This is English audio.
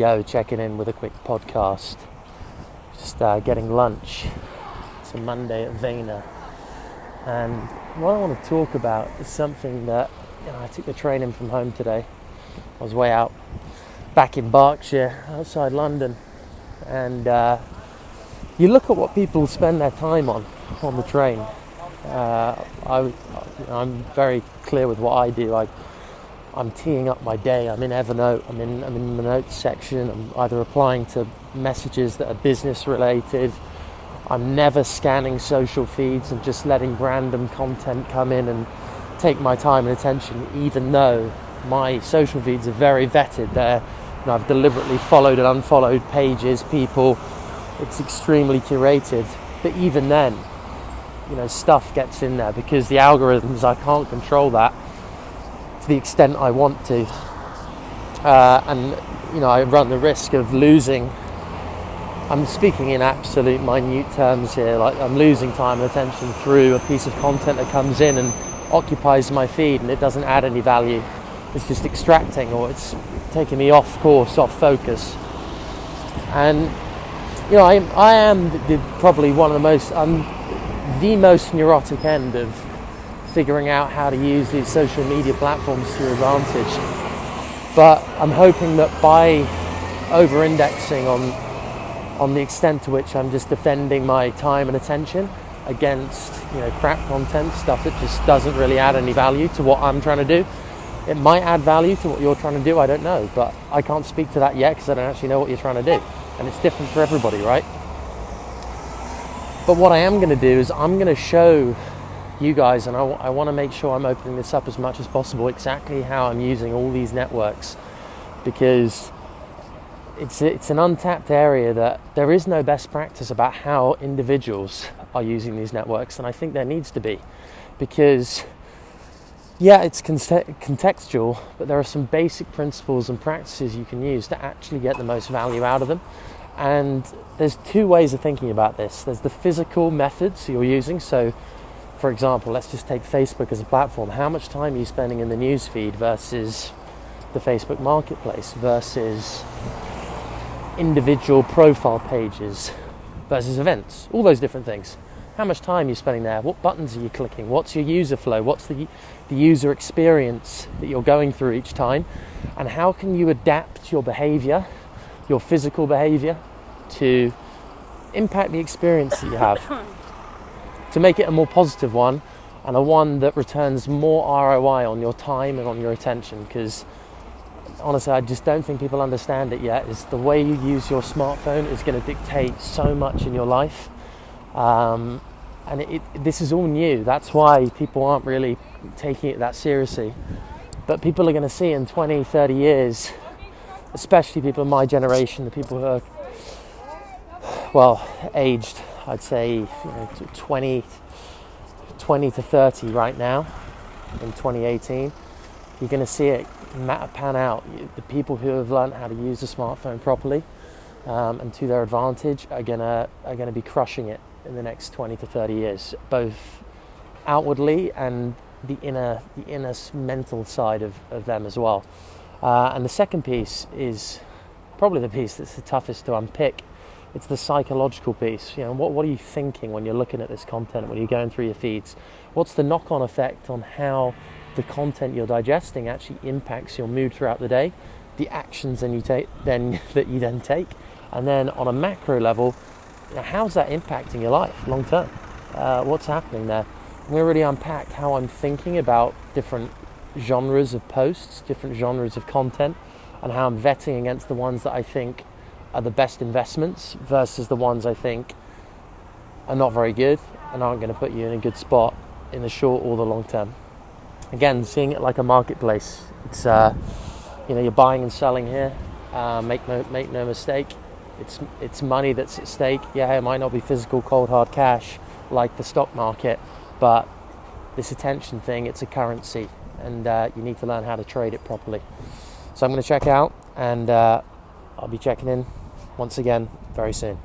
Yo, checking in with a quick podcast. Just getting lunch. It's a Monday at Vayner. And what I want to talk about is something that, I took the train in from home today. I was way out back in Berkshire, outside London. And you look at what people spend their time on the train. I'm very clear with what I do. I'm teeing up my day. I'm in Evernote. I'm in the notes section. I'm either replying to messages that are business related. I'm never scanning social feeds and just letting random content come in and take my time and attention, even though my social feeds are very vetted. I've deliberately followed and unfollowed pages, people. It's extremely curated. But even then, stuff gets in there because the algorithms, I can't control that to the extent I want to, I run the risk of losing. I'm speaking in absolute minute terms here, like I'm losing time and attention through a piece of content that comes in and occupies my feed and it doesn't add any value. It's just extracting, or it's taking me off course, off focus. And I am probably one of the most neurotic end of figuring out how to use these social media platforms to your advantage. But I'm hoping that by over-indexing on the extent to which I'm just defending my time and attention against crap content, stuff that just doesn't really add any value to what I'm trying to do. It might add value to what you're trying to do, I don't know, but I can't speak to that yet because I don't actually know what you're trying to do, and it's different for everybody, right? But what I am going to do is I'm going to show you guys, and I want to make sure I'm opening this up as much as possible, exactly how I'm using all these networks, because it's an untapped area that there is no best practice about how individuals are using these networks, and I think there needs to be, because it's contextual, but there are some basic principles and practices you can use to actually get the most value out of them. And there's two ways of thinking about this. There's the physical methods you're using. So, for example, let's just take Facebook as a platform. How much time are you spending in the news feed versus the Facebook marketplace versus individual profile pages versus events? All those different things. How much time are you spending there? What buttons are you clicking? What's your user flow? What's the user experience that you're going through each time? And how can you adapt your behavior, your physical behavior, to impact the experience that you have, to make it a more positive one and a one that returns more ROI on your time and on your attention? Because honestly, I just don't think people understand it yet. Is the way you use your smartphone is going to dictate so much in your life. And this is all new. That's why people aren't really taking it that seriously. But people are going to see in 20, 30 years, especially people of my generation, the people who are, aged, I'd say 20 to 30 right now, in 2018, you're going to see it pan out. The people who have learned how to use the smartphone properly and to their advantage are going to be crushing it in the next 20 to 30 years, both outwardly and the inner mental side of them as well. And the second piece is probably the piece that's the toughest to unpick. It's the psychological piece. What are you thinking when you're looking at this content, when you're going through your feeds? What's the knock-on effect on how the content you're digesting actually impacts your mood throughout the day, the actions that you take, and then on a macro level, how's that impacting your life long term? What's happening there? I'm going to really unpack how I'm thinking about different genres of posts, different genres of content, and how I'm vetting against the ones that I think are the best investments versus the ones I think are not very good and aren't going to put you in a good spot in the short or the long term. Again, seeing it like a marketplace. It's you're buying and selling here. Make no mistake. It's money that's at stake. Yeah, it might not be physical, cold hard cash like the stock market, but this attention thing, it's a currency, and you need to learn how to trade it properly. So I'm going to check out, and I'll be checking in once again very soon.